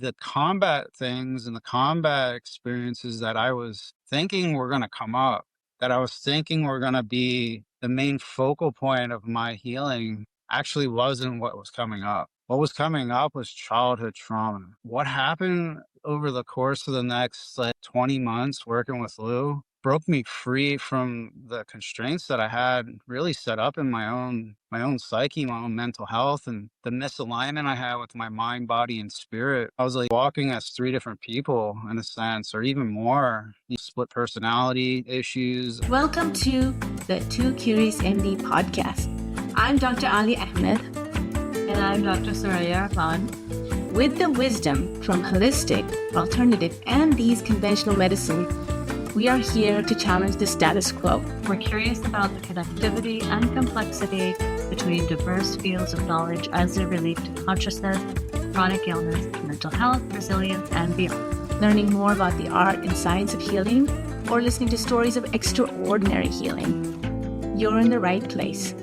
the combat things and the combat experiences that I was thinking were going to come up, that I was thinking were going to be the main focal point of my healing, actually wasn't what was coming up. What was coming up was childhood trauma. What happened over the course of the next 20 months working with Lou broke me free from the constraints that I had really set up in my own psyche, my own mental health, and the misalignment I had with my mind, body, and spirit. I was like walking as three different people in a sense, or even more. Split personality issues. Welcome to the Two Curious MD podcast. I'm Dr. Ali Ahmed. And I'm Dr. Soraya Khan. With the wisdom from holistic, alternative, and these conventional medicine, we are here to challenge the status quo. We're curious about the connectivity and complexity between diverse fields of knowledge as they relate to consciousness, chronic illness, mental health, resilience, and beyond. Learning more about the art and science of healing, or listening to stories of extraordinary healing. You're in the right place.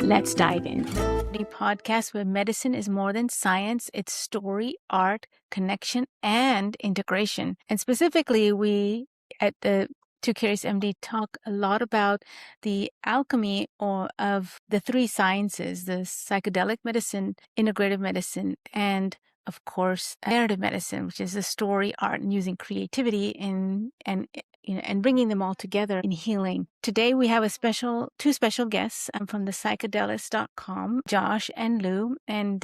Let's dive in. A podcast where medicine is more than science, it's story, art, connection, and integration. And specifically, we at the Two Curious MD talk a lot about the alchemy of the three sciences, the psychedelic medicine, integrative medicine, and of course, narrative medicine, which is the story, art, and using creativity and bringing them all together in healing. Today, we have two special guests from the Psychedelist.com, Josh and Lou. And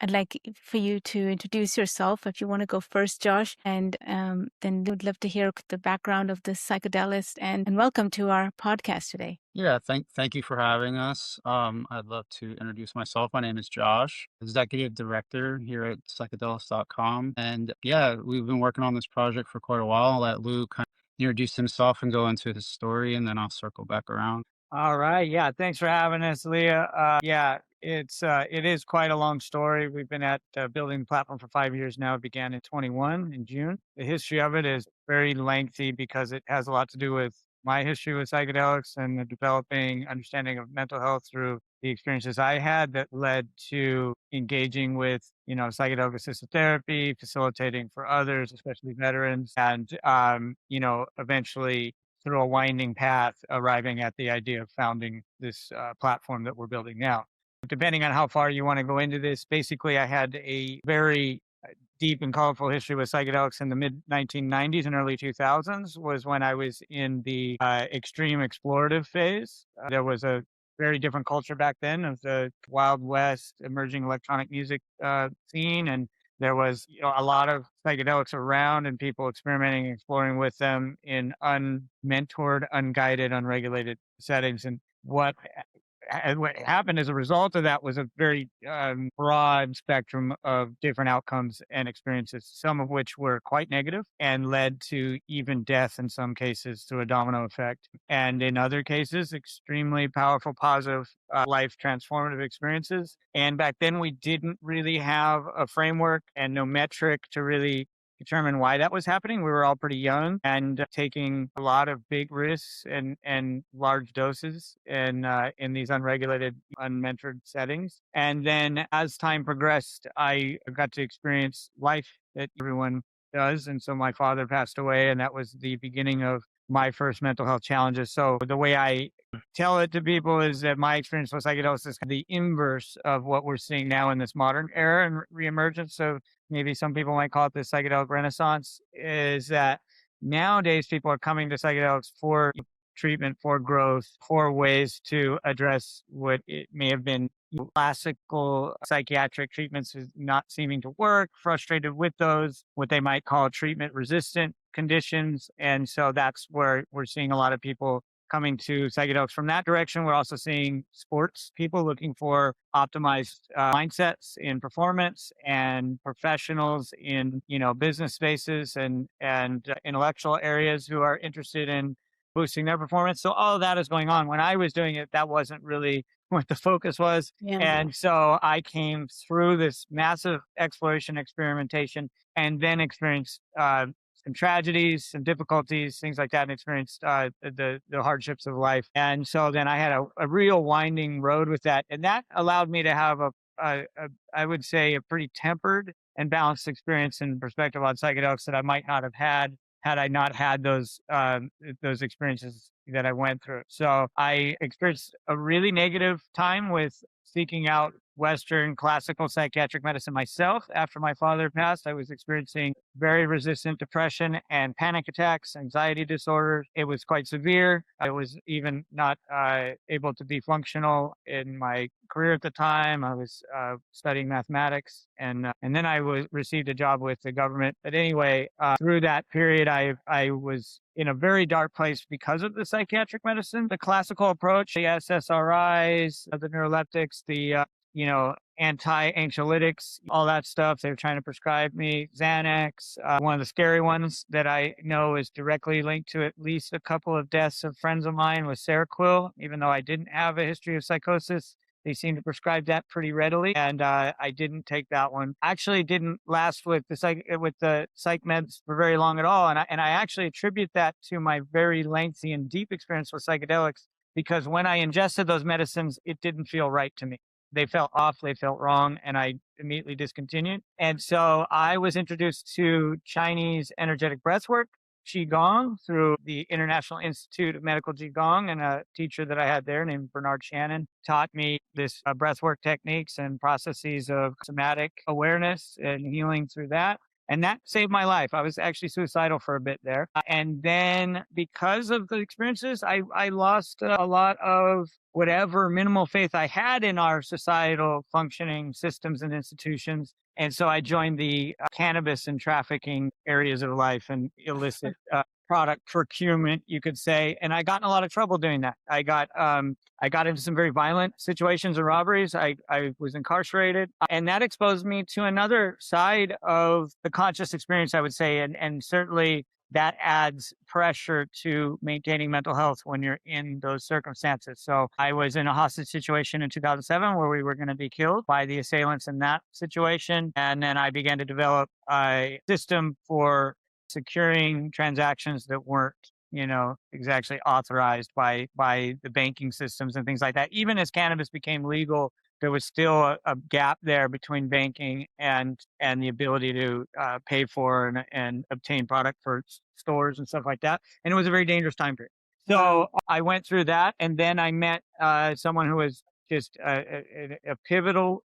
I'd like for you to introduce yourself if you want to go first, Josh. And then we'd love to hear the background of the Psychedelist. And welcome to our podcast today. Yeah, thank you for having us. I'd love to introduce myself. My name is Josh, Executive Director here at Psychedelist.com. And yeah, we've been working on this project for quite a while. I'll let Lou kind of introduce himself and go into his story, and then I'll circle back around. All right. Yeah. Thanks for having us, Leah. It is quite a long story. We've been at building the platform for 5 years now. It began in 21 in June. The history of it is very lengthy because it has a lot to do with my history with psychedelics and the developing understanding of mental health through the experiences I had that led to engaging with, psychedelic assisted therapy, facilitating for others, especially veterans, and, eventually through a winding path, arriving at the idea of founding this platform that we're building now. Depending on how far you want to go into this, basically I had a very deep and colorful history with psychedelics in the mid-1990s and early 2000s was when I was in the extreme explorative phase. There was a very different culture back then of the Wild West emerging electronic music scene, and there was a lot of psychedelics around and people experimenting and exploring with them in unmentored, unguided, unregulated settings. And what happened as a result of that was a very broad spectrum of different outcomes and experiences, some of which were quite negative and led to even death in some cases through a domino effect. And in other cases, extremely powerful, positive, life transformative experiences. And back then we didn't really have a framework and no metric to really determine why that was happening. We were all pretty young and taking a lot of big risks and large doses in these unregulated, unmentored settings. And then as time progressed, I got to experience life that everyone does. And so my father passed away, and that was the beginning of my first mental health challenges. So the way I tell it to people is that my experience with psychedelics is the inverse of what we're seeing now in this modern era and reemergence. So maybe some people might call it the psychedelic renaissance, is that nowadays people are coming to psychedelics for treatment, for growth, for ways to address what it may have been classical psychiatric treatments is not seeming to work, frustrated with those, what they might call treatment resistant conditions. And so that's where we're seeing a lot of people coming to psychedelics from that direction. We're also seeing sports people looking for optimized mindsets in performance, and professionals in business spaces and intellectual areas who are interested in boosting their performance. So all of that is going on. When I was doing it, that wasn't really what the focus was. Yeah. And so I came through this massive exploration, experimentation, and then experienced some tragedies, some difficulties, things like that, and experienced the hardships of life. And so then I had a real winding road with that. And that allowed me to have I would say, a pretty tempered and balanced experience and perspective on psychedelics that I might not have had I not had those experiences that I went through. So I experienced a really negative time with seeking out Western classical psychiatric medicine myself. After my father passed, I was experiencing very resistant depression and panic attacks, anxiety disorders. It was quite severe. I was even not able to be functional in my career at the time. I was studying mathematics, and then I received a job with the government. But anyway, through that period, I was in a very dark place because of the psychiatric medicine, the classical approach, the SSRIs, the neuroleptics, the anti-anxiolytics, all that stuff. They were trying to prescribe me Xanax. One of the scary ones that I know is directly linked to at least a couple of deaths of friends of mine was Seroquel. Even though I didn't have a history of psychosis, they seemed to prescribe that pretty readily, and I didn't take that one. Actually, didn't last with the psych meds for very long at all, and I actually attribute that to my very lengthy and deep experience with psychedelics, because when I ingested those medicines, it didn't feel right to me. They felt off, they felt wrong, and I immediately discontinued. And so I was introduced to Chinese energetic breathwork, Qigong, through the International Institute of Medical Qigong, and a teacher that I had there named Bernard Shannon taught me this breathwork techniques and processes of somatic awareness and healing through that. And that saved my life. I was actually suicidal for a bit there. And then because of the experiences, I lost a lot of whatever minimal faith I had in our societal functioning systems and institutions. And so I joined the cannabis and trafficking areas of life and illicit product procurement, you could say. And I got in a lot of trouble doing that. I got into some very violent situations and robberies. I was incarcerated, and that exposed me to another side of the conscious experience, I would say. And certainly that adds pressure to maintaining mental health when you're in those circumstances. So I was in a hostage situation in 2007 where we were going to be killed by the assailants in that situation. And then I began to develop a system for securing transactions that weren't, exactly authorized by the banking systems and things like that. Even as cannabis became legal, there was still a gap there between banking and the ability to pay for and obtain product for stores and stuff like that. And it was a very dangerous time period. So I went through that, and then I met someone who was just a pivotal,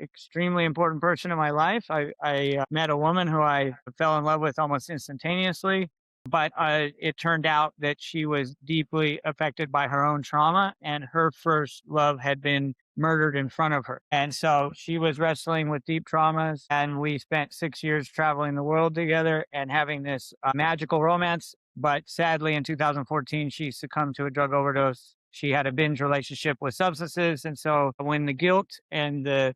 extremely important person in my life. I met a woman who I fell in love with almost instantaneously. But it turned out that she was deeply affected by her own trauma, and her first love had been murdered in front of her. And so she was wrestling with deep traumas, and we spent 6 years traveling the world together and having this magical romance. But sadly, in 2014, she succumbed to a drug overdose. She had a binge relationship with substances. And so when the guilt and the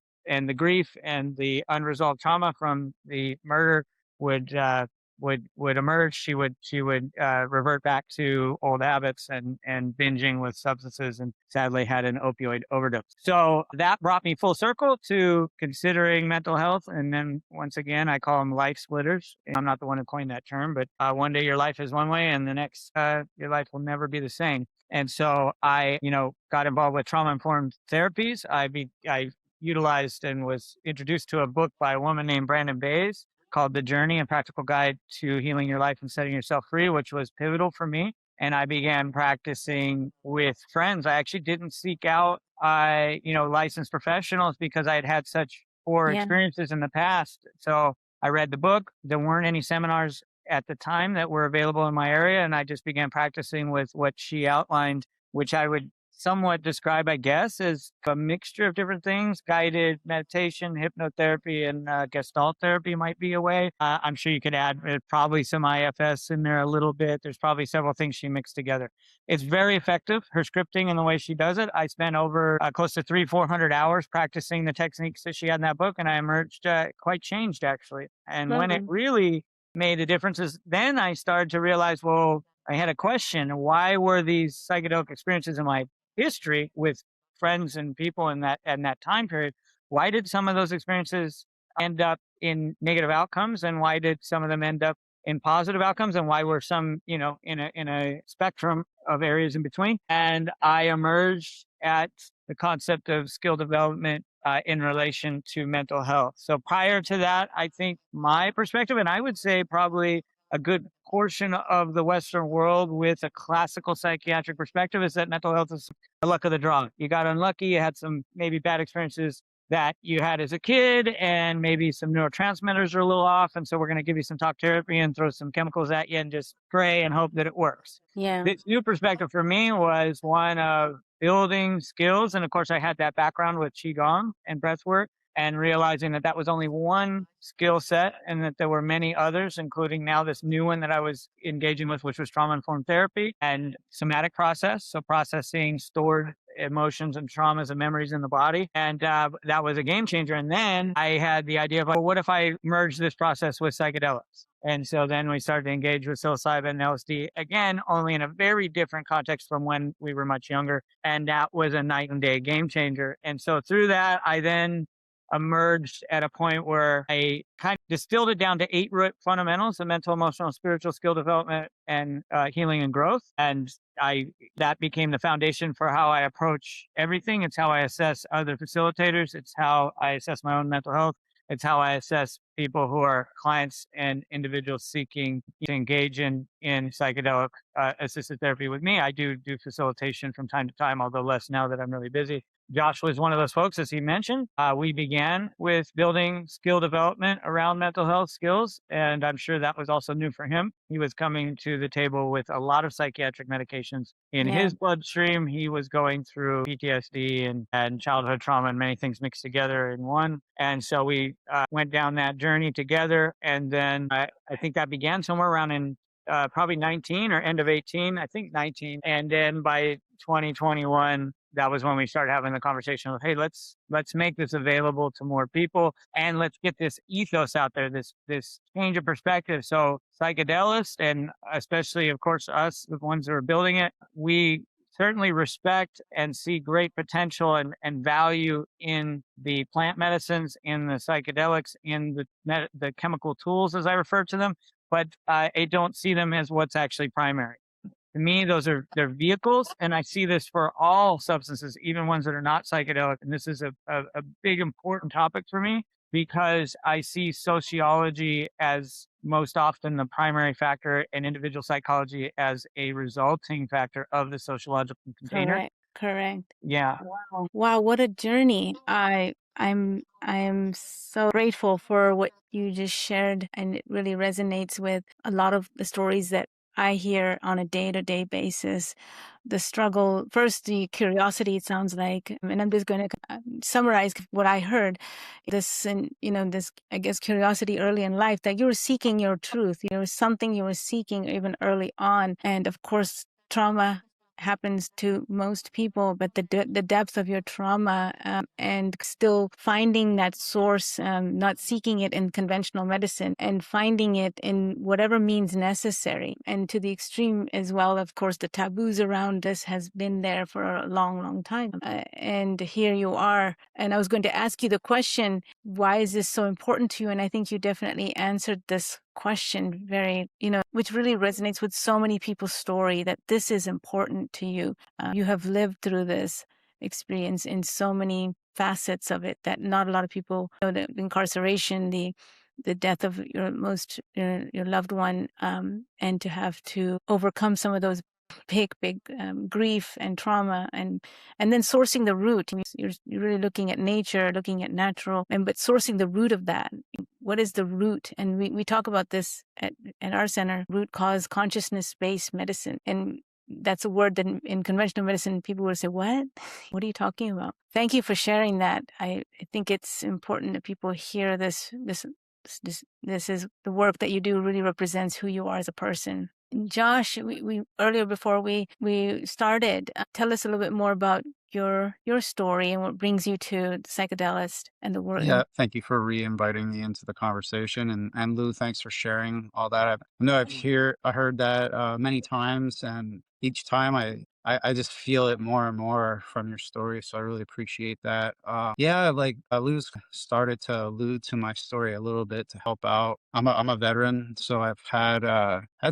grief and the unresolved trauma from the murder would emerge, she would revert back to old habits and binging with substances, and sadly had an opioid overdose. So that brought me full circle to considering mental health. And then once again, I call them life splitters. I'm not the one who coined that term, but one day your life is one way and the next your life will never be the same. And so I, got involved with trauma-informed therapies. I utilized and was introduced to a book by a woman named Brandon Bays called The Journey: A Practical Guide to Healing Your Life and Setting Yourself Free, which was pivotal for me. And I began practicing with friends. I actually didn't seek out, licensed professionals because I had had such poor experiences in the past. So I read the book. There weren't any seminars at the time that were available in my area. And I just began practicing with what she outlined, which I would somewhat describe, I guess, as a mixture of different things. Guided meditation, hypnotherapy, and Gestalt therapy might be a way. I'm sure you could add probably some IFS in there a little bit. There's probably several things she mixed together. It's very effective, her scripting and the way she does it. I spent over close to 300-400 hours practicing the techniques that she had in that book, and I emerged quite changed, actually. And when it really made a difference is then I started to realize, well, I had a question. Why were these psychedelic experiences in my history with friends and people in that time period, why did some of those experiences end up in negative outcomes, and why did some of them end up in positive outcomes, and why were some in a spectrum of areas in between? And I emerged at the concept of skill development in relation to mental health. So prior to that, I think my perspective, and I would say probably a good portion of the Western world with a classical psychiatric perspective, is that mental health is the luck of the draw. You got unlucky, you had some maybe bad experiences that you had as a kid, and maybe some neurotransmitters are a little off. And so we're going to give you some talk therapy and throw some chemicals at you and just pray and hope that it works. Yeah. This new perspective for me was one of building skills. And of course, I had that background with Qigong and breathwork, and realizing that that was only one skill set and that there were many others, including now this new one that I was engaging with, which was trauma-informed therapy and somatic process. So processing stored emotions and traumas and memories in the body. And that was a game changer. And then I had the idea of, well, what if I merge this process with psychedelics? And so then we started to engage with psilocybin and LSD, again, only in a very different context from when we were much younger. And that was a night and day game changer. And so through that, I then emerged at a point where I kind of distilled it down to 8 root fundamentals of mental, emotional, spiritual skill development and healing and growth. And that became the foundation for how I approach everything. It's how I assess other facilitators. It's how I assess my own mental health. It's how I assess people who are clients and individuals seeking to engage in psychedelic assisted therapy with me. I do facilitation from time to time, although less now that I'm really busy. Josh was one of those folks, as he mentioned. We began with building skill development around mental health skills, and I'm sure that was also new for him. He was coming to the table with a lot of psychiatric medications in his bloodstream. He was going through PTSD and childhood trauma and many things mixed together in one. And so we went down that journey together. And then I think that began somewhere around in probably 19 or end of 18, I think 19. And then by 2021, that was when we started having the conversation of, hey, let's make this available to more people, and let's get this ethos out there, this change of perspective. So Psychedelist, and especially, of course, us, the ones that are building it, we certainly respect and see great potential and value in the plant medicines, in the psychedelics, in the chemical tools, as I refer to them, but I don't see them as what's actually primary. To me, they're vehicles, and I see this for all substances, even ones that are not psychedelic. And this is a big, important topic for me, because I see sociology as most often the primary factor and individual psychology as a resulting factor of the sociological container. Correct. Yeah. Wow, what a journey. I am so grateful for what you just shared, and it really resonates with a lot of the stories that I hear on a day-to-day basis. The struggle, first the curiosity, it sounds like, and I'm just going to summarize what I heard. This, and this, I guess, curiosity early in life, that you were seeking your truth. There was something you were seeking even early on, and of course, trauma happens to most people, but the depth of your trauma, and still finding that source, not seeking it in conventional medicine, and finding it in whatever means necessary, and to the extreme as well. Of course, the taboos around this has been there for a long, long time, and here you are. And I was going to ask you the question, why is this so important to you? And I think you definitely answered this question very, which really resonates with so many people's story, that this is important to you. You have lived through this experience in so many facets of it that not a lot of people know. The incarceration, the death of your loved one, and to have to overcome some of those big grief and trauma, and then sourcing the root. You're really looking at nature, looking at natural, but sourcing the root of that. What is the root? And we talk about this at our center, root cause consciousness-based medicine. And that's a word that in conventional medicine, people will say, what? What are you talking about? Thank you for sharing that. I think it's important that people hear this. This is the work that you do really represents who you are as a person. Josh, we earlier, before we started, tell us a little bit more about your story and what brings you to Psychedelist and the work. Yeah, thank you for re-inviting me into the conversation, and Lou, thanks for sharing all that. I heard that many times, and each time I just feel it more and more from your story. So I really appreciate that. Lou's started to allude to my story a little bit to help out. I'm a veteran, so I've had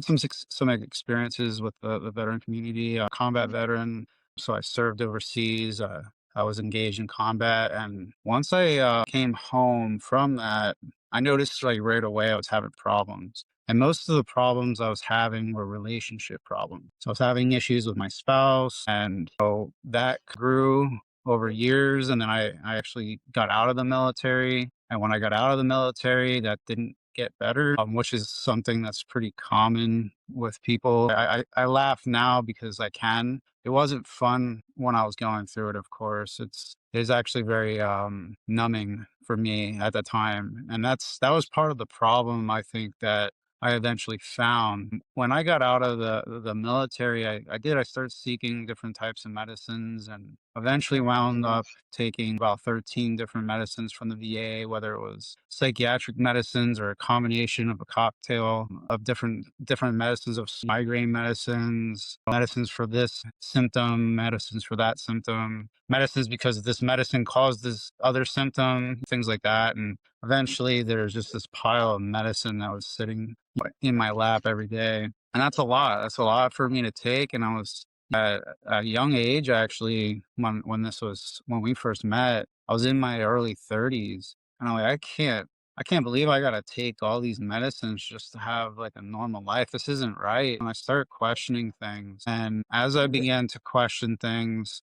some experiences with the veteran community, combat veteran. So I served overseas. I was engaged in combat. And once I came home from that, I noticed like right away I was having problems. And most of the problems I was having were relationship problems. So I was having issues with my spouse, and so that grew over years. And then I actually got out of the military. And when I got out of the military, that didn't get better, which is something that's pretty common with people. I laugh now because I can. It wasn't fun when I was going through it, of course. It's actually very numbing for me at the time. And that was part of the problem, I think, that I eventually found. When I got out of the military, I started seeking different types of medicines, and eventually wound up taking about 13 different medicines from the VA, whether it was psychiatric medicines or a combination of a cocktail of different medicines, of migraine medicines, medicines for this symptom, medicines for that symptom, medicines because this medicine caused this other symptom, things like that. And eventually there's just this pile of medicine that was sitting in my lap every day. And that's a lot. That's a lot for me to take. And I was at a young age, actually, when we first met, I was in my early 30s. And I'm like, I can't believe I gotta take all these medicines just to have like a normal life. This isn't right. And I started questioning things. And as I began to question things,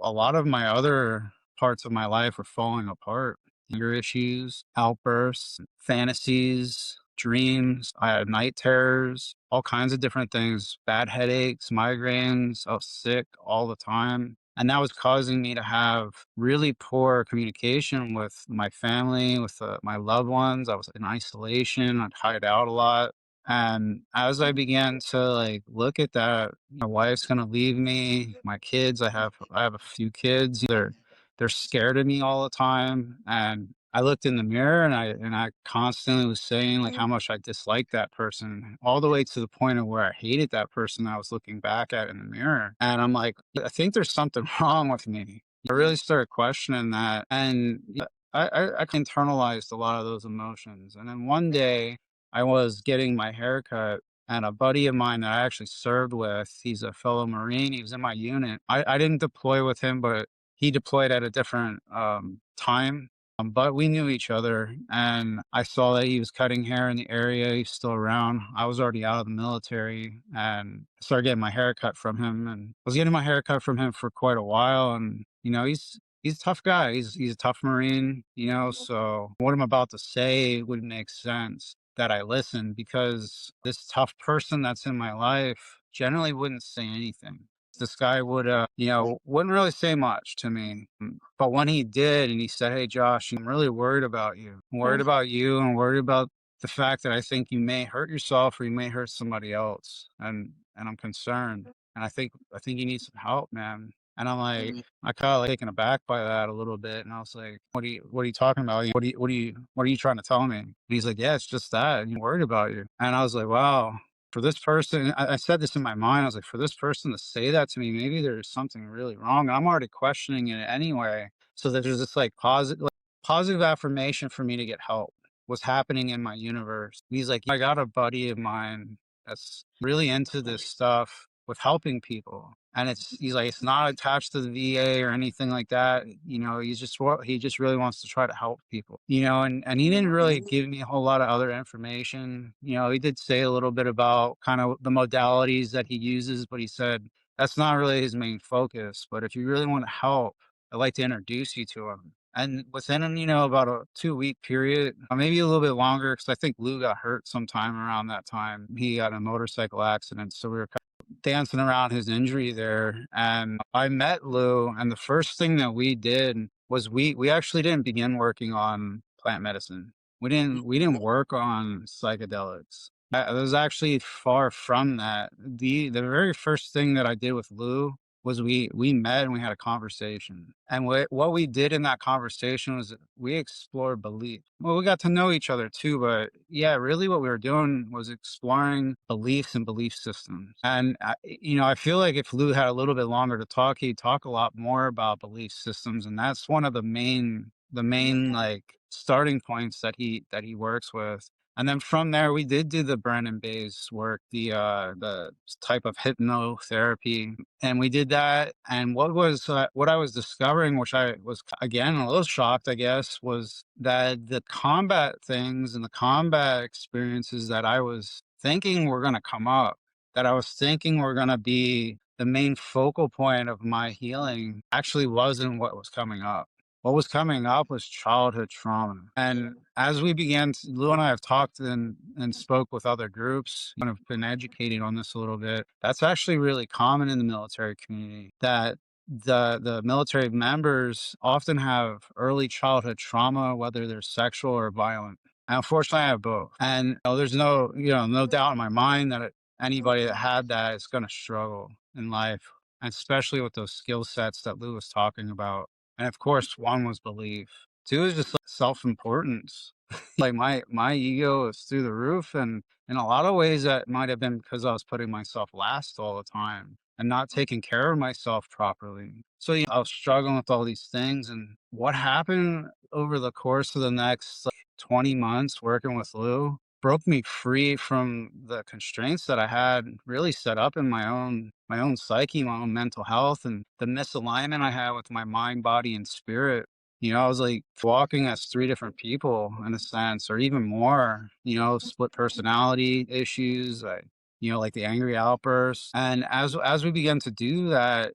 a lot of my other parts of my life were falling apart. Anger issues, outbursts, fantasies, dreams. I had night terrors, all kinds of different things, bad headaches, migraines. I was sick all the time. And that was causing me to have really poor communication with my family, with my loved ones. I was in isolation. I'd hide out a lot. And as I began to like look at that, my wife's gonna leave me. My kids, I have a few kids. They're scared of me all the time. And I looked in the mirror, and I constantly was saying like how much I disliked that person, all the way to the point of where I hated that person I was looking back at in the mirror. And I'm like, I think there's something wrong with me. I really started questioning that. And I internalized a lot of those emotions. And then one day I was getting my hair cut, and a buddy of mine that I actually served with, he's a fellow Marine. He was in my unit. I didn't deploy with him, but he deployed at a different time. But we knew each other, and I saw that he was cutting hair in the area. He's still around. I was already out of the military, and I started getting my hair cut from him. And I was getting my hair cut from him for quite a while. And he's a tough guy. He's a tough Marine. So what I'm about to say would make sense that I listen, because this tough person that's in my life generally wouldn't say anything. This guy wouldn't really say much to me. But when he did, and he said, "Hey, Josh, I'm really worried about you. I'm worried about you, and worried about the fact that I think you may hurt yourself or you may hurt somebody else. And I'm concerned. And I think you need some help, man." And I'm like, I kind of like taken aback by that a little bit. And I was like, what are you talking about? What are you trying to tell me? And he's like, yeah, it's just that. I'm worried about you. And I was like, wow. For this person, I said this in my mind. I was like, for this person to say that to me, maybe there's something really wrong. And I'm already questioning it anyway. So that there's this positive affirmation for me to get help was happening in my universe. He's like, I got a buddy of mine that's really into this stuff with helping people. And he's like, it's not attached to the VA or anything like that. He just really wants to try to help people, and he didn't really give me a whole lot of other information. He did say a little bit about kind of the modalities that he uses, but he said that's not really his main focus. But if you really want to help, I'd like to introduce you to him. And within, about a 2-week period, or maybe a little bit longer, because I think Lou got hurt sometime around that time. He got in a motorcycle accident. So we were dancing around his injury there. And I met Lou, and the first thing that we did was we actually didn't begin working on plant medicine. We didn't work on psychedelics. I was actually far from that. The very first thing that I did with Lou was we met and we had a conversation. And what we did in that conversation was we explored belief. Well, we got to know each other too, but yeah, really what we were doing was exploring beliefs and belief systems. And I feel like if Lou had a little bit longer to talk, he'd talk a lot more about belief systems. And that's one of the main like starting points that he works with. And then from there, we did do the Brennan Bayes work, the type of hypnotherapy, and we did that. And what I was discovering, which I was again a little shocked, I guess, was that the combat things and the combat experiences that I was thinking were going to come up, that I was thinking were going to be the main focal point of my healing, actually wasn't what was coming up. What was coming up was childhood trauma. And as we began, Lou and I have talked and spoke with other groups and have been educating on this a little bit. That's actually really common in the military community, that the military members often have early childhood trauma, whether they're sexual or violent. And unfortunately, I have both. And there's no doubt in my mind that anybody that had that is going to struggle in life, and especially with those skill sets that Lou was talking about. And of course, one was belief. Two is just like self-importance. Like my ego is through the roof, and in a lot of ways that might have been because I was putting myself last all the time and not taking care of myself properly. So I was struggling with all these things, and what happened over the course of the next 20 months working with Lou broke me free from the constraints that I had really set up in my own psyche, my own mental health, and the misalignment I had with my mind, body, and spirit. I was like walking as three different people in a sense, or even more, split personality issues, like the angry outbursts. And as we began to do that,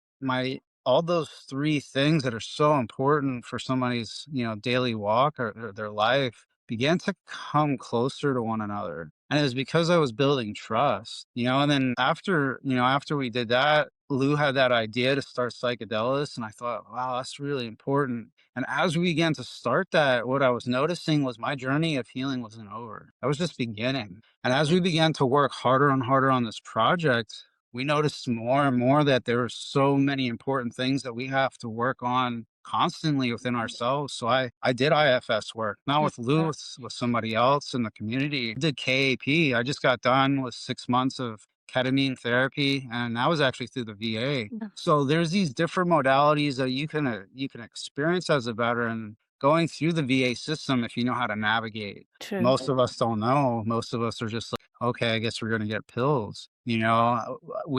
all those three things that are so important for somebody's, daily walk or their life began to come closer to one another. And it was because I was building trust, and then after we did that, Lou had that idea to start Psychedelist. And I thought, wow, that's really important. And as we began to start that, what I was noticing was my journey of healing wasn't over. I was just beginning. And as we began to work harder and harder on this project, we noticed more and more that there are so many important things that we have to work on constantly within ourselves. So I did IFS work, not with Lou, with somebody else in the community. I did KAP. I just got done with 6 months of ketamine therapy, and that was actually through the VA. So there's these different modalities that you can experience as a veteran going through the VA system if you know how to navigate. True. Most of us don't know. Most of us are just like, okay, I guess we're going to get pills. We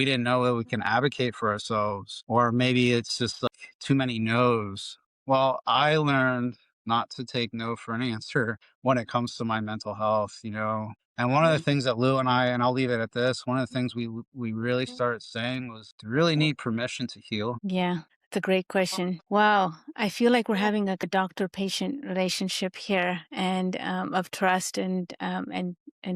didn't know that we can advocate for ourselves, or maybe it's just like too many no's. Well, I learned not to take no for an answer when it comes to my mental health, And one of the things that Lou and I'll leave it at this, one of the things we really started saying was to really need permission to heal. Yeah, it's a great question. Wow, I feel like we're having like a doctor-patient relationship here, and of trust and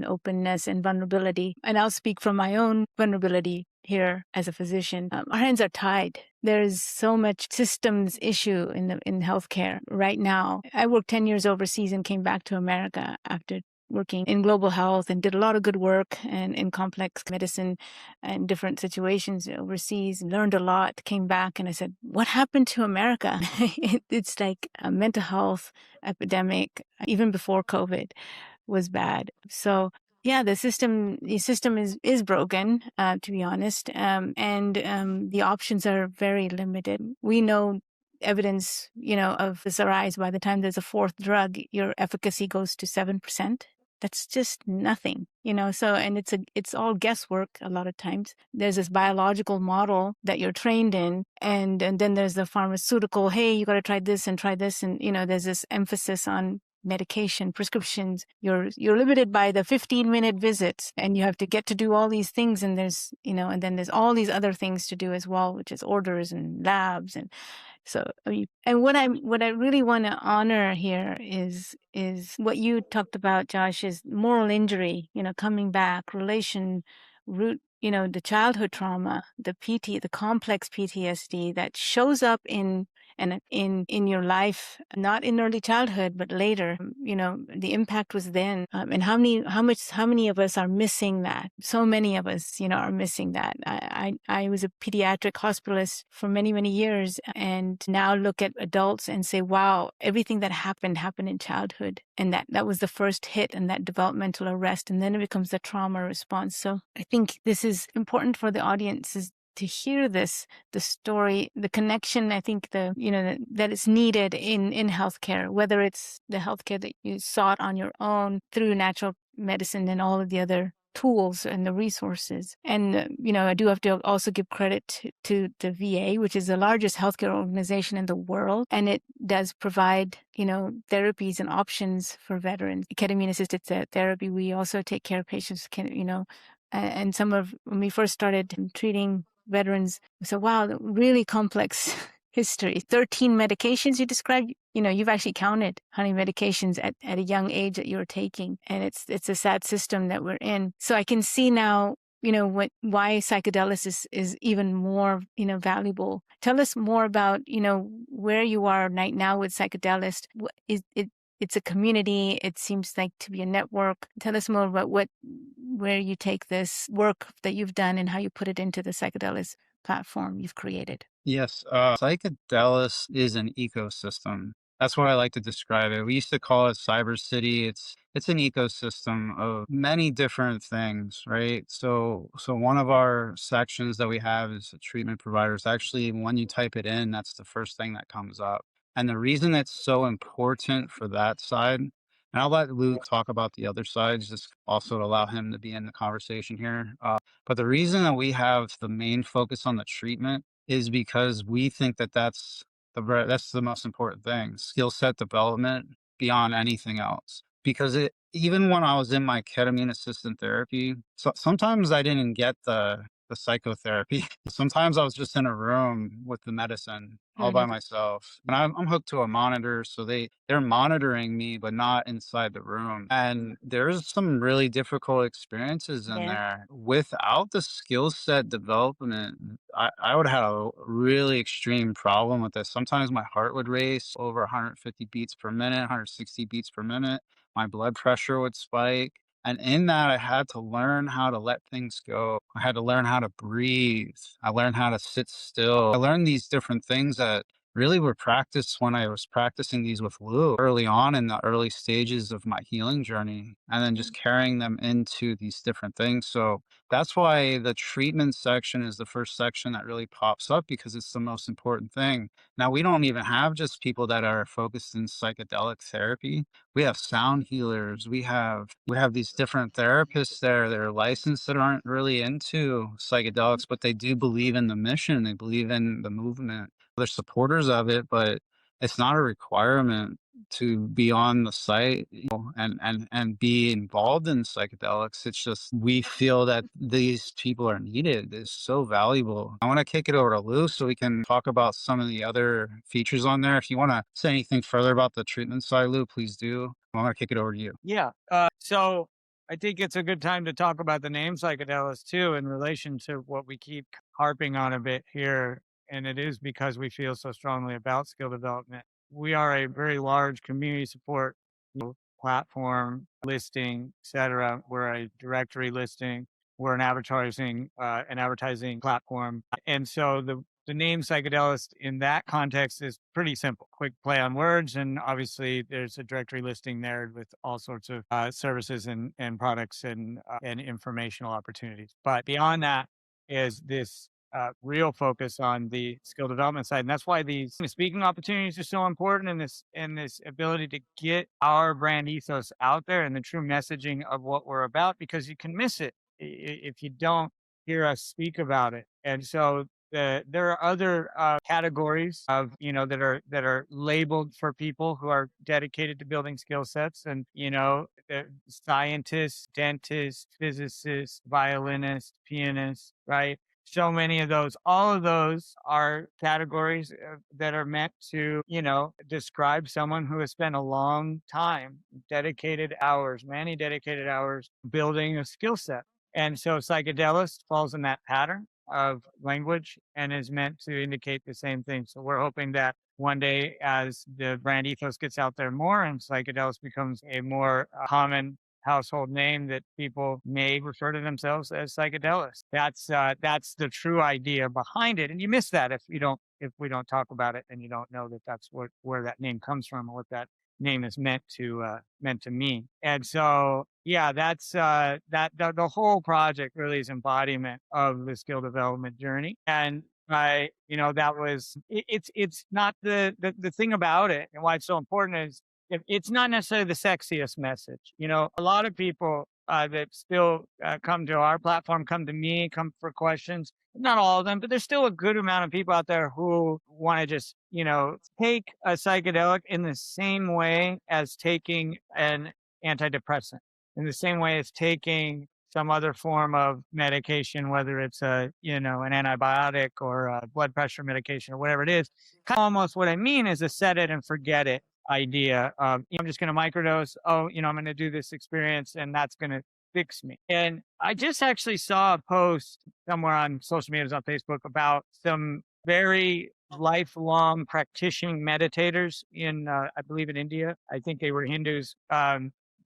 openness and vulnerability. And I'll speak from my own vulnerability here as a physician. Our hands are tied. There's so much systems issue in healthcare right now. I worked 10 years overseas and came back to America after working in global health, and did a lot of good work and in complex medicine and different situations overseas, learned a lot, came back, and I said, what happened to America? It's like a mental health epidemic, even before COVID was bad. So yeah, the system is broken, to be honest. And the options are very limited. We know evidence, of this arise. By the time there's a fourth drug, your efficacy goes to 7%. That's just nothing, so, and it's all guesswork a lot of times. There's this biological model that you're trained in, and then there's the pharmaceutical, hey, you got to try this. And, there's this emphasis on medication, prescriptions. You're limited by the 15-minute visits, and you have to get to do all these things. And there's, and then there's all these other things to do as well, which is orders and labs. And so, and what I really want to honor here is what you talked about, Josh, is moral injury, coming back, root, the childhood trauma, the complex PTSD that shows up in your life, not in early childhood, but later. The impact was then, and how many of us are missing that? So many of us, are missing that. I was a pediatric hospitalist for many, many years, and now look at adults and say, wow, everything that happened in childhood, and that was the first hit, and that developmental arrest, and then it becomes the trauma response. So I think this is important for the audiences to hear the story, the connection. I think that is needed in healthcare, whether it's the healthcare that you sought on your own through natural medicine and all of the other tools and the resources. And, I do have to also give credit to the VA, which is the largest healthcare organization in the world. And it does provide, therapies and options for veterans. Ketamine-assisted therapy. We also take care of patients, and when we first started treating veterans, we said, wow, really complex history. 13 medications you described. You've actually counted how many medications at a young age that you're taking. And it's a sad system that we're in. So I can see now, why Psychedelis is even more, valuable. Tell us more about, where you are right now with Psychedelist. It's a community. It seems like to be a network. Tell us more about where you take this work that you've done and how you put it into the Psychedelist platform you've created. Yes, Psychedelis is an ecosystem. That's what I like to describe it. We used to call it Cyber City. It's an ecosystem of many different things, right? So one of our sections that we have is treatment providers. Actually, when you type it in, that's the first thing that comes up. And the reason it's so important for that side, and I'll let Lou talk about the other sides, just also to allow him to be in the conversation here. But the reason that we have the main focus on the treatment is because we think that that's the most important thing, skill set development beyond anything else. Because even when I was in my ketamine assisted therapy, sometimes I didn't get the psychotherapy. Sometimes I was just in a room with the medicine all by myself, and I'm hooked to a monitor, so they're monitoring me, but not inside the room. And there's some really difficult experiences in there. Without the skill set development, I would have a really extreme problem with this. Sometimes my heart would race over 150 beats per minute, 160 beats per minute. My blood pressure would spike. And in that, I had to learn how to let things go. I had to learn how to breathe. I learned how to sit still. I learned these different things that really were practiced when I was practicing these with Lou early on in the early stages of my healing journey, and then just carrying them into these different things. So that's why the treatment section is the first section that really pops up, because it's the most important thing. Now, we don't even have just people that are focused in psychedelic therapy. We have sound healers. We have these different therapists there that are licensed that aren't really into psychedelics, but they do believe in the mission. They believe in the movement. They're supporters of it, but it's not a requirement to be on the site, and be involved in psychedelics. It's just we feel that these people are needed. It's so valuable. I want to kick it over to Lou so we can talk about some of the other features on there. If you want to say anything further about the treatment side, Lou, please do. I want to kick it over to you. Yeah. So I think it's a good time to talk about the name Psychedelist too, in relation to what we keep harping on a bit here. And it is because we feel so strongly about skill development. We are a very large community support platform, listing, etc. We're a directory listing. We're an advertising platform. And so the name Psychedelist in that context is pretty simple. Quick play on words. And obviously there's a directory listing there with all sorts of services and products and informational opportunities. But beyond that is this real focus on the skill development side. And that's why these speaking opportunities are so important, and this ability to get our brand ethos out there and the true messaging of what we're about, because you can miss it if you don't hear us speak about it. And so there are other categories of that are labeled for people who are dedicated to building skill sets, and the scientists, dentists, physicists, violinists, pianists, right? So many of those, all of those are categories that are meant to, describe someone who has spent a long time, many dedicated hours building a skill set. And so psychedelist falls in that pattern of language and is meant to indicate the same thing. So we're hoping that one day, as the brand ethos gets out there more and psychedelist becomes a more common household name, that people may refer to themselves as psychedelics. That's the true idea behind it. And you miss that if we don't talk about it, and you don't know that that's where that name comes from, or what that name is meant to mean. And so, yeah, that's the whole project really is embodiment of the skill development journey. And that was it's not the thing about it, and why it's so important is it's not necessarily the sexiest message. A lot of people that still come to our platform, come to me, come for questions. Not all of them, but there's still a good amount of people out there who want to just, take a psychedelic in the same way as taking an antidepressant, in the same way as taking some other form of medication, whether it's an antibiotic or a blood pressure medication or whatever it is. Kind of almost what I mean is a set it and forget it idea of, I'm just going to microdose. Oh, I'm going to do this experience and that's going to fix me. And I just actually saw a post somewhere on social media, on Facebook, about some very lifelong practicing meditators in, I believe in India. I think they were Hindus.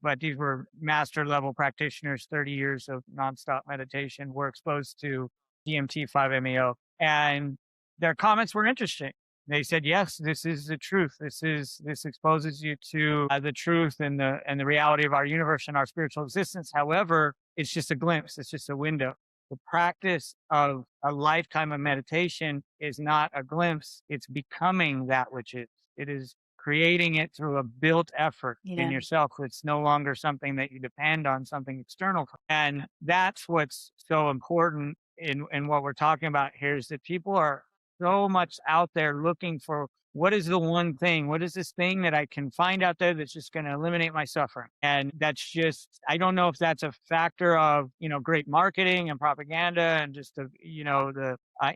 But these were master level practitioners, 30 years of nonstop meditation, were exposed to DMT 5-MeO. And their comments were interesting. They said, yes, this is the truth. This exposes you to the truth and the reality of our universe and our spiritual existence. However, it's just a glimpse. It's just a window. The practice of a lifetime of meditation is not a glimpse. It's becoming that which is. It is creating it through a built effort in yourself. It's no longer something that you depend on, something external. And that's what's so important in what we're talking about here, is that people are so much out there looking for, what is the one thing? What is this thing that I can find out there that's just going to eliminate my suffering? And that's just, I don't know if that's a factor of, great marketing and propaganda and just the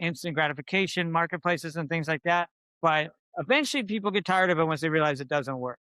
instant gratification marketplaces and things like that. But eventually people get tired of it once they realize it doesn't work.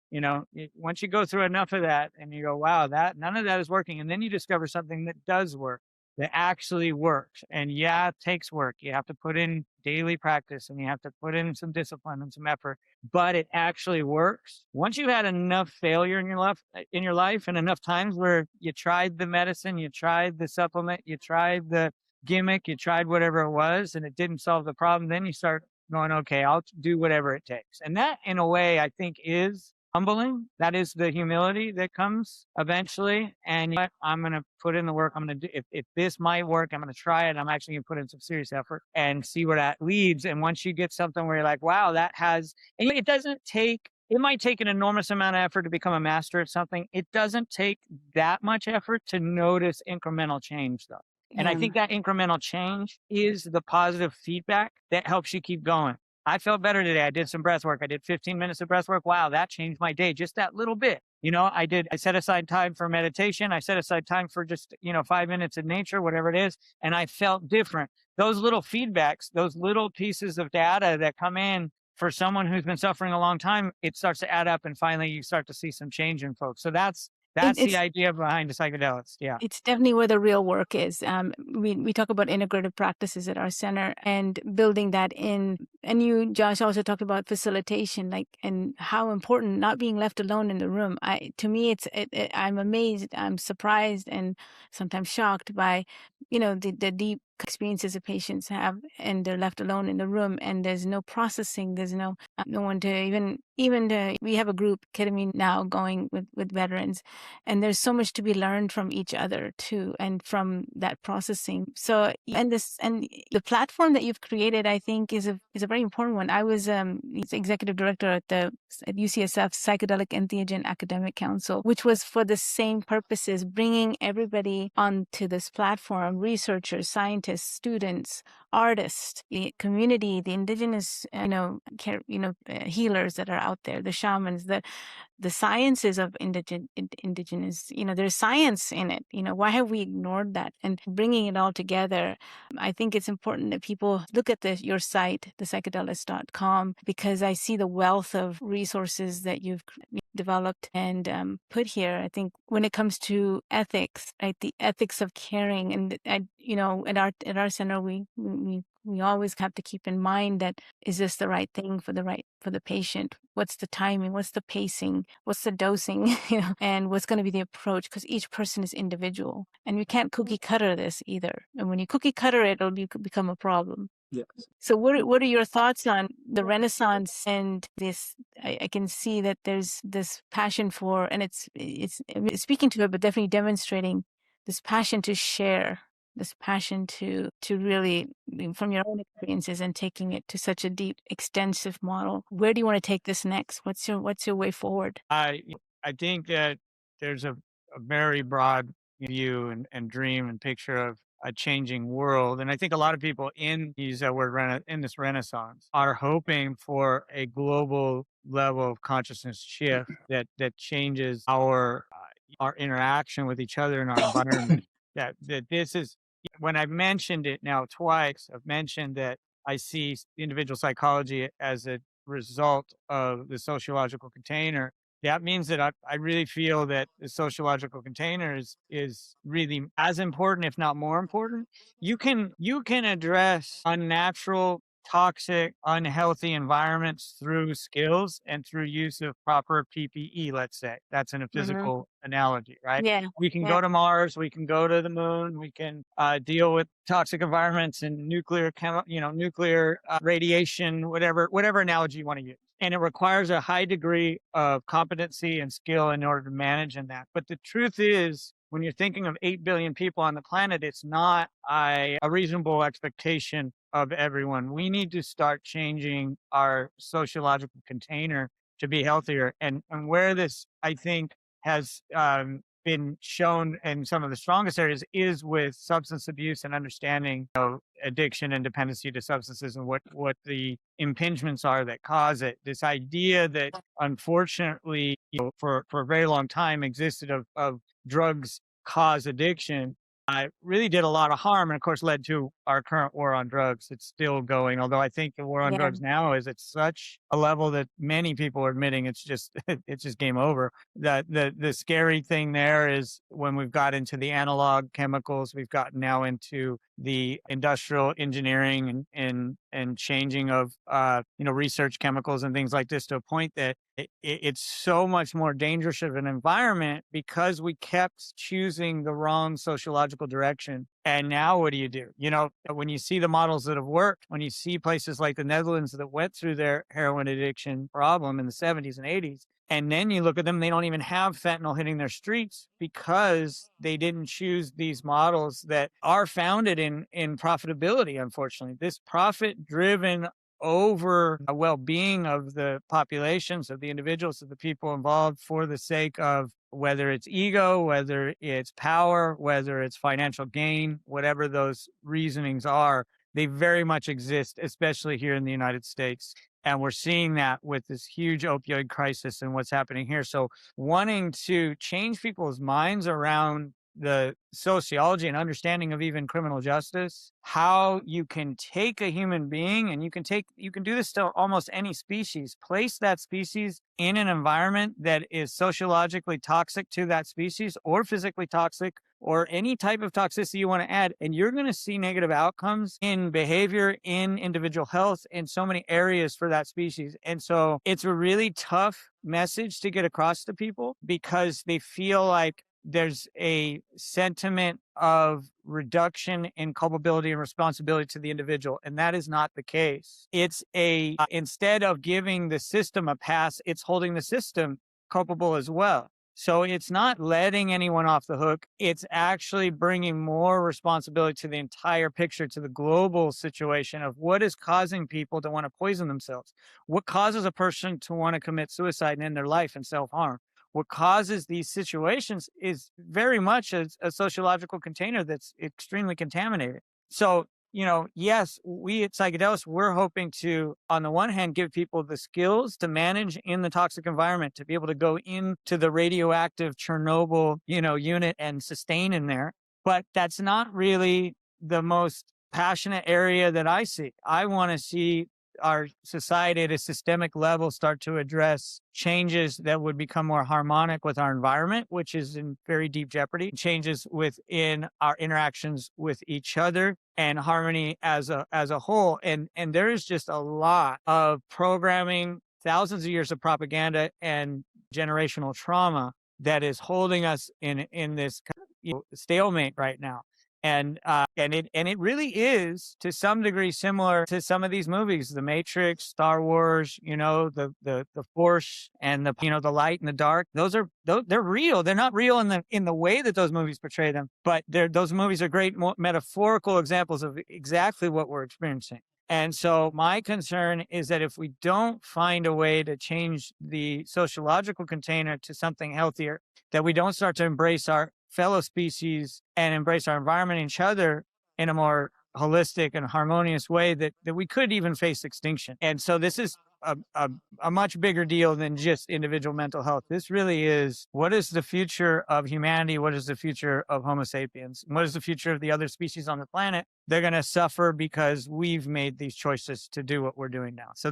Once you go through enough of that and you go, wow, none of that is working. And then you discover something that does work, that actually works. And yeah, it takes work. You have to put in daily practice and you have to put in some discipline and some effort, but it actually works. Once you've had enough failure in your life and enough times where you tried the medicine, you tried the supplement, you tried the gimmick, you tried whatever it was, and it didn't solve the problem, then you start going, okay, I'll do whatever it takes. And that, in a way, I think is humbling. That is the humility that comes eventually. And I'm going to put in the work. I'm going to do, if this might work, I'm going to try it. I'm actually going to put in some serious effort and see where that leads. And once you get something where you're like, wow, and it might take an enormous amount of effort to become a master at something. It doesn't take that much effort to notice incremental change, though. And I think that incremental change is the positive feedback that helps you keep going. I felt better today. I did some breath work. I did 15 minutes of breath work. Wow, that changed my day. Just that little bit. I set aside time for meditation. I set aside time for just, 5 minutes in nature, whatever it is. And I felt different. Those little feedbacks, those little pieces of data that come in for someone who's been suffering a long time, it starts to add up. And finally, you start to see some change in folks. So that's the idea behind the psychedelics. Yeah. It's definitely where the real work is. We talk about integrative practices at our center and building that in. And you, Josh, also talked about facilitation, and how important not being left alone in the room. To me, I'm amazed, I'm surprised, and sometimes shocked by, the deep experiences that patients have, and they're left alone in the room, and there's no processing, there's no one to we have a group, ketamine, now going with veterans, and there's so much to be learned from each other too, and from that processing. So and the platform that you've created, I think, is a very important one. I was executive director at UCSF Psychedelic Entheogen Academic Council, which was for the same purposes, bringing everybody onto this platform: researchers, scientists, students, artists, the community, the indigenous, healers that are out there, the shamans, the sciences of indigenous, there's science in it. Why have we ignored that? And bringing it all together, I think it's important that people look at your site, psychedelist.com, because I see the wealth of resources that you've developed and put here. I think when it comes to ethics, right, the ethics of caring, and at our center, we always have to keep in mind that, is this the right thing for the patient? What's the timing? What's the pacing? What's the dosing? And what's going to be the approach? Because each person is individual, and we can't cookie cutter this either. And when you cookie cutter it, it'll become a problem. Yes. So what are your thoughts on the Renaissance and this? I can see that there's this passion for, and it's speaking to it, but definitely demonstrating this passion to share this passion to really, from your own experiences and taking it to such a deep, extensive model. Where do you want to take this next? What's your way forward? I think that there's a very broad view and dream and picture of a changing world. And I think a lot of people in use that word in this renaissance are hoping for a global level of consciousness shift that changes our interaction with each other and our environment. That this is, when I've mentioned it now twice, I've mentioned that I see individual psychology as a result of the sociological container. That means that I really feel that the sociological container is really as important, if not more important. You can address unnatural, toxic, unhealthy environments through skills and through use of proper PPE, let's say. That's in a Mm-hmm. physical analogy, right? Yeah. We can Yeah. go to Mars, we can go to the moon, we can deal with toxic environments and nuclear radiation, whatever analogy you want to use. And it requires a high degree of competency and skill in order to manage in that. But the truth is, when you're thinking of 8 billion people on the planet, it's not a reasonable expectation of everyone. We need to start changing our sociological container to be healthier. And where this, I think, has been shown in some of the strongest areas is with substance abuse and understanding addiction and dependency to substances and what the impingements are that cause it. This idea that unfortunately, for a very long time existed of drugs cause addiction, really did a lot of harm and of course led to our current war on drugs. It's still going, although I think the war on Yeah. drugs now is at such a level that many people are admitting it's just game over. The scary thing there is when we've got into the analog chemicals, we've gotten now into the industrial engineering and changing of research chemicals and things like this to a point that it's so much more dangerous of an environment because we kept choosing the wrong sociological direction. And now what do? When you see the models that have worked, when you see places like the Netherlands that went through their heroin addiction problem in the 70s and 80s, and then you look at them, they don't even have fentanyl hitting their streets because they didn't choose these models that are founded in profitability, unfortunately. This profit-driven over a well-being of the populations, of the individuals, of the people involved for the sake of whether it's ego, whether it's power, whether it's financial gain, whatever those reasonings are, they very much exist, especially here in the United States. And we're seeing that with this huge opioid crisis and what's happening here. So wanting to change people's minds around the sociology and understanding of even criminal justice, how you can take a human being and you can do this to almost any species, place that species in an environment that is sociologically toxic to that species or physically toxic or any type of toxicity you want to add, and you're going to see negative outcomes in behavior, in individual health, in so many areas for that species. And so it's a really tough message to get across to people because they feel like there's a sentiment of reduction in culpability and responsibility to the individual. And that is not the case. It's instead of giving the system a pass, it's holding the system culpable as well. So it's not letting anyone off the hook. It's actually bringing more responsibility to the entire picture, to the global situation of what is causing people to want to poison themselves. What causes a person to want to commit suicide and end their life and self-harm? What causes these situations is very much a sociological container that's extremely contaminated. So, yes, we at Psychedelics, we're hoping to, on the one hand, give people the skills to manage in the toxic environment, to be able to go into the radioactive Chernobyl, unit and sustain in there. But that's not really the most passionate area that I see. I want to see our society at a systemic level start to address changes that would become more harmonic with our environment, which is in very deep jeopardy, changes within our interactions with each other and harmony as a whole. And there is just a lot of programming, thousands of years of propaganda and generational trauma that is holding us in this stalemate right now. it really is to some degree similar to some of these movies, The Matrix, Star Wars, the Force and the light and the dark. They're real. They're not real in the way that those movies portray them, but those movies are great metaphorical examples of exactly what we're experiencing. And so my concern is that if we don't find a way to change the sociological container to something healthier, that we don't start to embrace our fellow species and embrace our environment and each other in a more holistic and harmonious way, that we could even face extinction. And so this is a much bigger deal than just individual mental health. This really is, what is the future of humanity? What is the future of Homo sapiens? What is the future of the other species on the planet? They're going to suffer because we've made these choices to do what we're doing now. So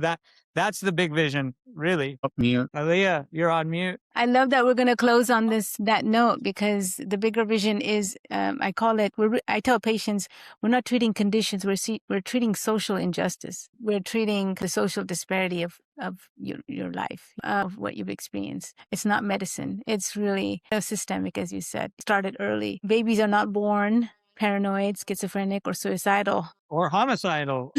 that's the big vision, really. Mute. Aaliyah, you're on mute. I love that we're going to close on that note, because the bigger vision is, I call it, I tell patients, we're not treating conditions, we're treating social injustice. We're treating the social disparity of your life, of what you've experienced. It's not medicine. It's really systemic, as you said. Started early. Babies are not born paranoid, schizophrenic, or suicidal. Or homicidal.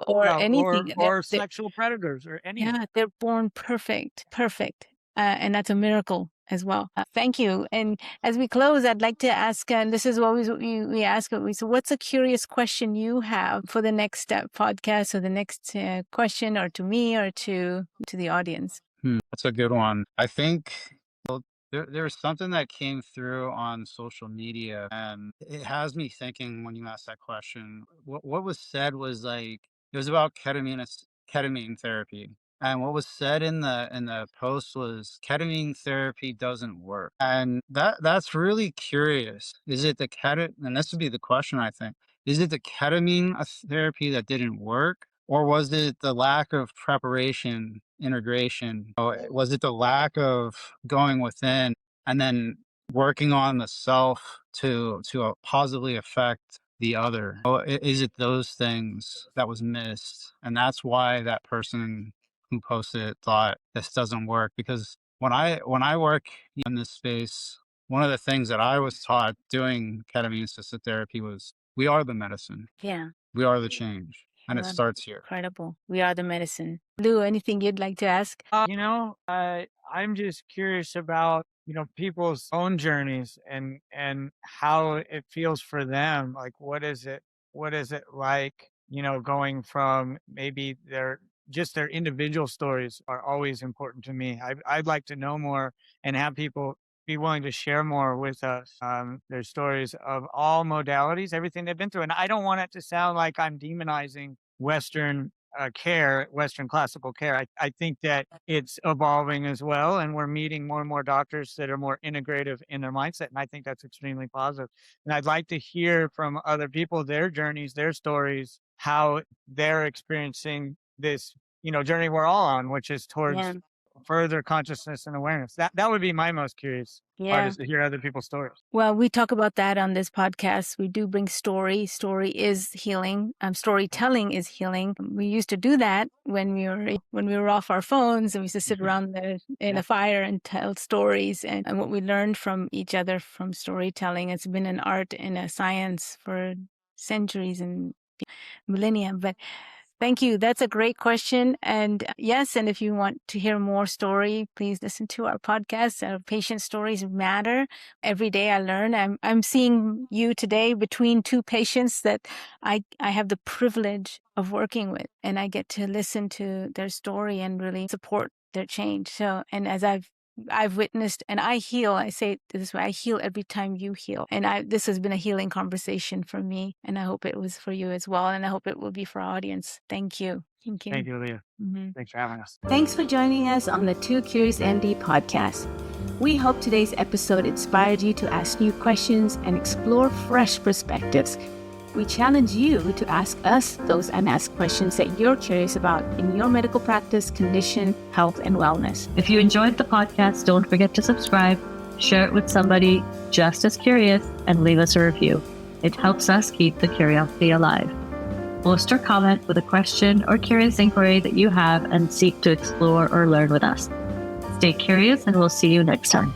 Or anything. Or sexual predators or anything. Yeah, they're born perfect. And that's a miracle as well. Thank you. And as we close, I'd like to ask, and this is what we ask, so what's a curious question you have for the next podcast, or the next question, or to me, or to the audience? That's a good one. I think there was something that came through on social media, and it has me thinking when you asked that question. What was said was like, it was about ketamine therapy. And what was said in the post was, ketamine therapy doesn't work. And that's really curious. Is it the and this would be the question, I think. Is it the ketamine therapy that didn't work? Or was it the lack of preparation, integration? Was it the lack of going within and then working on the self to positively affect the other? Is it those things that was missed? And that's why that person who posted it thought this doesn't work. Because when I work in this space, one of the things that I was taught doing ketamine-assisted therapy was, we are the medicine. Yeah. We are the change. And it starts here. Incredible. We are the medicine. Lou, anything you'd like to ask? I'm just curious about, people's own journeys and how it feels for them. Like, what is it like, going from maybe their individual stories are always important to me. I'd like to know more and have people be willing to share more with us, their stories of all modalities, everything they've been through. And I don't want it to sound like I'm demonizing Western Western classical care. I think that it's evolving as well, and we're meeting more and more doctors that are more integrative in their mindset, and I think that's extremely positive. And I'd like to hear from other people, their journeys, their stories, how they're experiencing this, journey we're all on, which is towards further consciousness and awareness. That would be my most curious part, is to hear other people's stories. Well, we talk about that on this podcast. We do bring story. Story is healing. Storytelling is healing. We used to do that when we were off our phones, and we used to sit around in a fire and tell stories. And what we learned from each other from storytelling, it's been an art and a science for centuries and millennia. But thank you. That's a great question. And yes, and if you want to hear more story, please listen to our podcast. Our patient stories matter. Every day I learn. I'm seeing you today between two patients that I have the privilege of working with, and I get to listen to their story and really support their change. So, and as I've witnessed, and I heal. I say it this way: I heal every time you heal. And this has been a healing conversation for me, and I hope it was for you as well. And I hope it will be for our audience. Thank you. Thank you. Thank you, Leah. Thanks for having us. Thanks for joining us on the Two Curious ND podcast. We hope today's episode inspired you to ask new questions and explore fresh perspectives. We challenge you to ask us those unasked questions that you're curious about in your medical practice, condition, health, and wellness. If you enjoyed the podcast, don't forget to subscribe, share it with somebody just as curious, and leave us a review. It helps us keep the curiosity alive. Post or comment with a question or curious inquiry that you have and seek to explore or learn with us. Stay curious, and we'll see you next time.